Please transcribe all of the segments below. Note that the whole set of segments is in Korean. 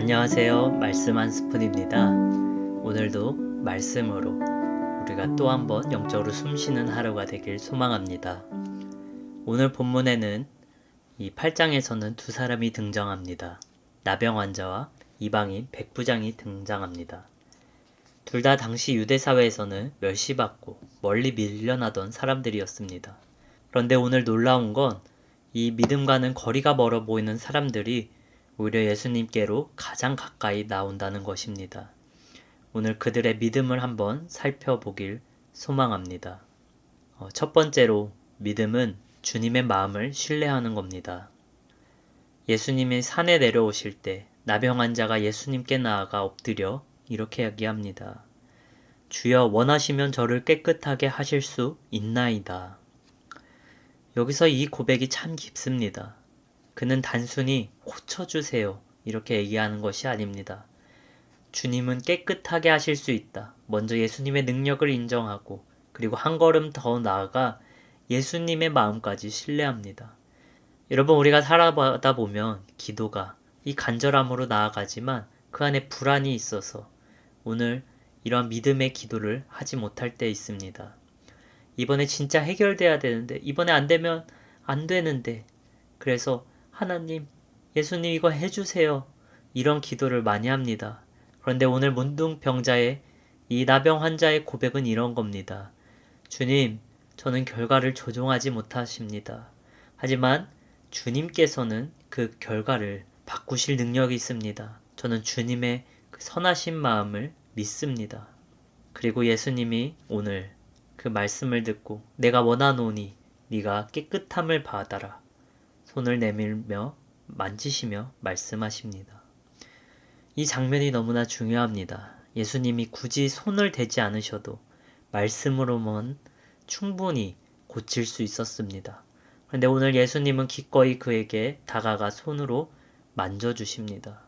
안녕하세요. 말씀 한 스푼입니다. 오늘도 말씀으로 우리가 또 한번 영적으로 숨쉬는 하루가 되길 소망합니다. 오늘 본문에는 이 8장에서는 두 사람이 등장합니다. 나병 환자와 이방인 백부장이 등장합니다. 둘 다 당시 유대 사회에서는 멸시받고 멀리 밀려나던 사람들이었습니다. 그런데 오늘 놀라운 건 이 믿음과는 거리가 멀어 보이는 사람들이 오히려 예수님께로 가장 가까이 나온다는 것입니다. 오늘 그들의 믿음을 한번 살펴보길 소망합니다. 첫 번째로 믿음은 주님의 마음을 신뢰하는 겁니다. 예수님이 산에 내려오실 때 나병 환자가 예수님께 나아가 엎드려 이렇게 이야기합니다. 주여 원하시면 저를 깨끗하게 하실 수 있나이다. 여기서 이 고백이 참 깊습니다. 그는 단순히 고쳐주세요 이렇게 얘기하는 것이 아닙니다. 주님은 깨끗하게 하실 수 있다. 먼저 예수님의 능력을 인정하고 그리고 한 걸음 더 나아가 예수님의 마음까지 신뢰합니다. 여러분, 우리가 살아가다 보면 기도가 이 간절함으로 나아가지만 그 안에 불안이 있어서 오늘 이런 믿음의 기도를 하지 못할 때 있습니다. 이번에 진짜 해결돼야 되는데 이번에 안 되면 안 되는데 그래서 하나님, 예수님 이거 해주세요. 이런 기도를 많이 합니다. 그런데 오늘 문둥병자의 이 나병 환자의 고백은 이런 겁니다. 주님, 저는 결과를 조종하지 못하십니다. 하지만 주님께서는 그 결과를 바꾸실 능력이 있습니다. 저는 주님의 그 선하신 마음을 믿습니다. 그리고 예수님이 오늘 그 말씀을 듣고 내가 원하노니 네가 깨끗함을 받아라. 손을 내밀며 만지시며 말씀하십니다. 이 장면이 너무나 중요합니다. 예수님이 굳이 손을 대지 않으셔도 말씀으로만 충분히 고칠 수 있었습니다. 그런데 오늘 예수님은 기꺼이 그에게 다가가 손으로 만져주십니다.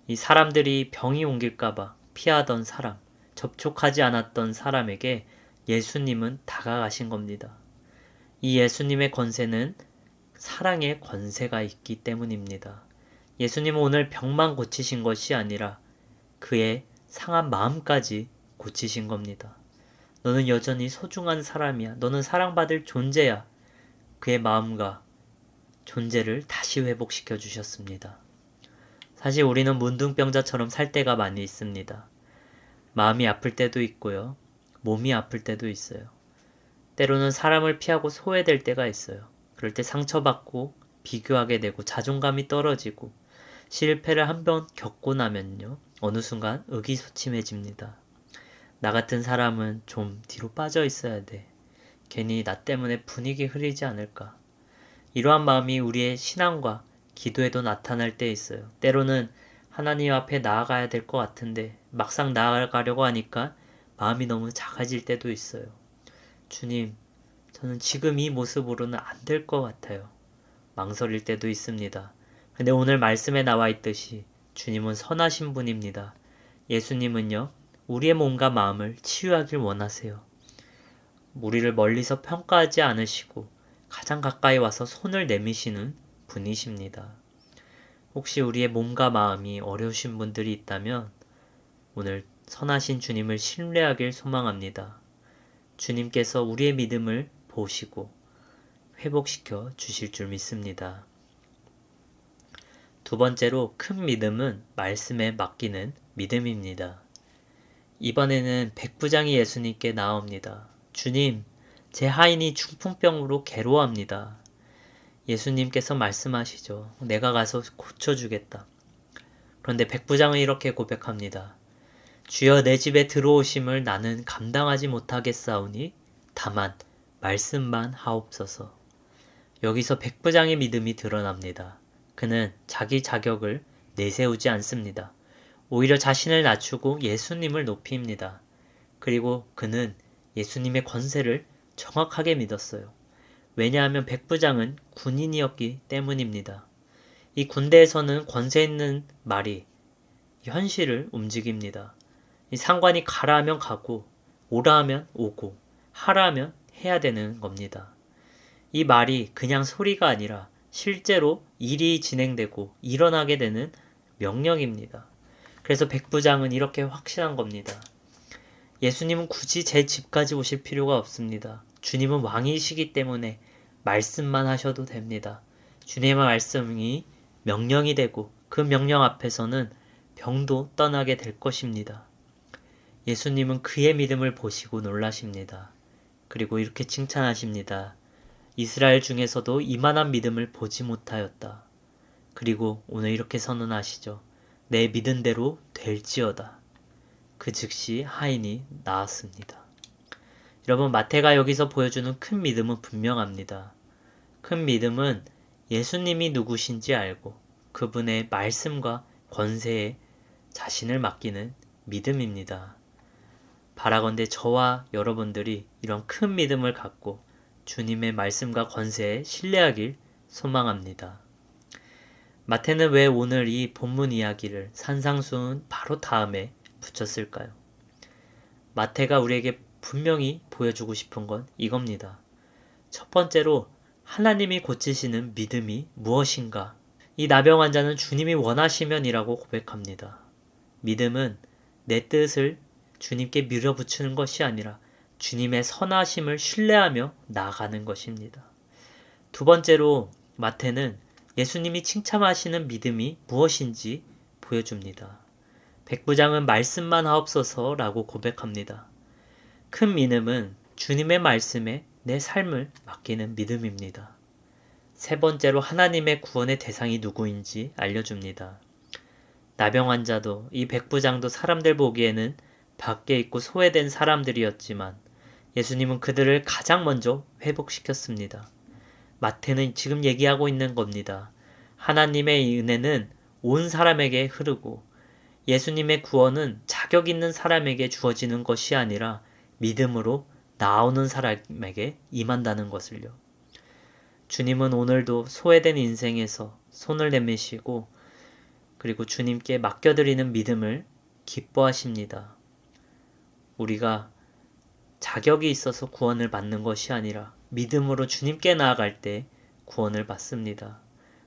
이 사람들이 병이 옮길까봐 피하던 사람, 접촉하지 않았던 사람에게 예수님은 다가가신 겁니다. 이 예수님의 권세는 사랑의 권세가 있기 때문입니다. 예수님은 오늘 병만 고치신 것이 아니라 그의 상한 마음까지 고치신 겁니다. 너는 여전히 소중한 사람이야. 너는 사랑받을 존재야. 그의 마음과 존재를 다시 회복시켜 주셨습니다. 사실 우리는 문둥병자처럼 살 때가 많이 있습니다. 마음이 아플 때도 있고요. 몸이 아플 때도 있어요. 때로는 사람을 피하고 소외될 때가 있어요. 그럴 때 상처받고 비교하게 되고 자존감이 떨어지고 실패를 한 번 겪고 나면요. 어느 순간 의기소침해집니다. 나 같은 사람은 좀 뒤로 빠져 있어야 돼. 괜히 나 때문에 분위기 흐리지 않을까. 이러한 마음이 우리의 신앙과 기도에도 나타날 때 있어요. 때로는 하나님 앞에 나아가야 될 것 같은데 막상 나아가려고 하니까 마음이 너무 작아질 때도 있어요. 주님, 저는 지금 이 모습으로는 안 될 것 같아요. 망설일 때도 있습니다. 근데 오늘 말씀에 나와 있듯이 주님은 선하신 분입니다. 예수님은요, 우리의 몸과 마음을 치유하길 원하세요. 우리를 멀리서 평가하지 않으시고 가장 가까이 와서 손을 내미시는 분이십니다. 혹시 우리의 몸과 마음이 어려우신 분들이 있다면 오늘 선하신 주님을 신뢰하길 소망합니다. 주님께서 우리의 믿음을 보시고 회복시켜 주실 줄 믿습니다. 두 번째로 큰 믿음은 말씀에 맡기는 믿음입니다. 이번에는 백부장이 예수님께 나옵니다. 주님, 제 하인이 중풍병으로 괴로워합니다. 예수님께서 말씀하시죠. 내가 가서 고쳐주겠다. 그런데 백부장은 이렇게 고백합니다. 주여, 내 집에 들어오심을 나는 감당하지 못하겠사오니 다만 말씀만 하옵소서. 여기서 백부장의 믿음이 드러납니다. 그는 자기 자격을 내세우지 않습니다. 오히려 자신을 낮추고 예수님을 높입니다. 그리고 그는 예수님의 권세를 정확하게 믿었어요. 왜냐하면 백부장은 군인이었기 때문입니다. 이 군대에서는 권세 있는 말이 현실을 움직입니다. 이 상관이 가라 하면 가고 오라 하면 오고 하라 하면 해야 되는 겁니다. 이 말이 그냥 소리가 아니라 실제로 일이 진행되고 일어나게 되는 명령입니다. 그래서 백부장은 이렇게 확신한 겁니다. 예수님은 굳이 제 집까지 오실 필요가 없습니다. 주님은 왕이시기 때문에 말씀만 하셔도 됩니다. 주님의 말씀이 명령이 되고 그 명령 앞에서는 병도 떠나게 될 것입니다. 예수님은 그의 믿음을 보시고 놀라십니다. 그리고 이렇게 칭찬하십니다. 이스라엘 중에서도 이만한 믿음을 보지 못하였다. 그리고 오늘 이렇게 선언하시죠. 내 믿은 대로 될지어다. 그 즉시 하인이 나았습니다. 여러분, 마태가 여기서 보여주는 큰 믿음은 분명합니다. 큰 믿음은 예수님이 누구신지 알고 그분의 말씀과 권세에 자신을 맡기는 믿음입니다. 바라건대 저와 여러분들이 이런 큰 믿음을 갖고 주님의 말씀과 권세에 신뢰하길 소망합니다. 마태는 왜 오늘 이 본문 이야기를 산상수훈 바로 다음에 붙였을까요? 마태가 우리에게 분명히 보여주고 싶은 건 이겁니다. 첫 번째로 하나님이 고치시는 믿음이 무엇인가? 이 나병 환자는 주님이 원하시면이라고 고백합니다. 믿음은 내 뜻을 주님께 밀어붙이는 것이 아니라 주님의 선하심을 신뢰하며 나아가는 것입니다. 두 번째로 마태는 예수님이 칭찬하시는 믿음이 무엇인지 보여줍니다. 백부장은 말씀만 하옵소서라고 고백합니다. 큰 믿음은 주님의 말씀에 내 삶을 맡기는 믿음입니다. 세 번째로 하나님의 구원의 대상이 누구인지 알려줍니다. 나병 환자도 이 백부장도 사람들 보기에는 밖에 있고 소외된 사람들이었지만 예수님은 그들을 가장 먼저 회복시켰습니다. 마태는 지금 얘기하고 있는 겁니다. 하나님의 은혜는 온 사람에게 흐르고 예수님의 구원은 자격 있는 사람에게 주어지는 것이 아니라 믿음으로 나오는 사람에게 임한다는 것을요. 주님은 오늘도 소외된 인생에서 손을 내미시고 그리고 주님께 맡겨드리는 믿음을 기뻐하십니다. 우리가 자격이 있어서 구원을 받는 것이 아니라 믿음으로 주님께 나아갈 때 구원을 받습니다.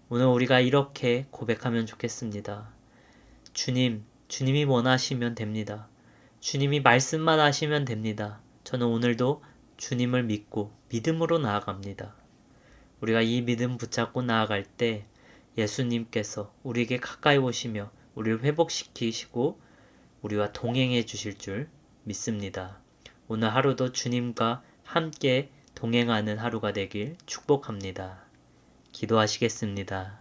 오늘 우리가 이렇게 고백하면 좋겠습니다. 주님이 원하시면 됩니다. 주님이 말씀만 하시면 됩니다. 저는 오늘도 주님을 믿고 믿음으로 나아갑니다. 우리가 이 믿음 붙잡고 나아갈 때 예수님께서 우리에게 가까이 오시며 우리를 회복시키시고 우리와 동행해 주실 줄 믿습니다. 오늘 하루도 주님과 함께 동행하는 하루가 되길 축복합니다. 기도하시겠습니다.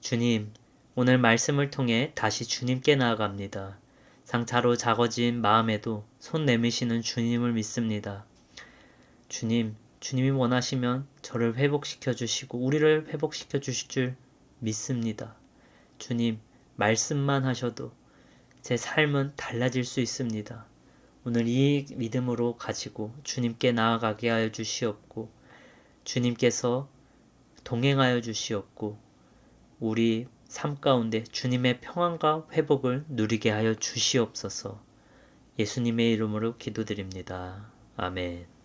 주님, 오늘 말씀을 통해 다시 주님께 나아갑니다. 상처로 작아진 마음에도 손 내미시는 주님을 믿습니다. 주님이 원하시면 저를 회복시켜 주시고 우리를 회복시켜 주실 줄 믿습니다. 주님, 말씀만 하셔도 제 삶은 달라질 수 있습니다. 오늘 이 믿음으로 가지고 주님께 나아가게 하여 주시옵고 주님께서 동행하여 주시옵고 우리 삶 가운데 주님의 평안과 회복을 누리게 하여 주시옵소서. 예수님의 이름으로 기도드립니다. 아멘.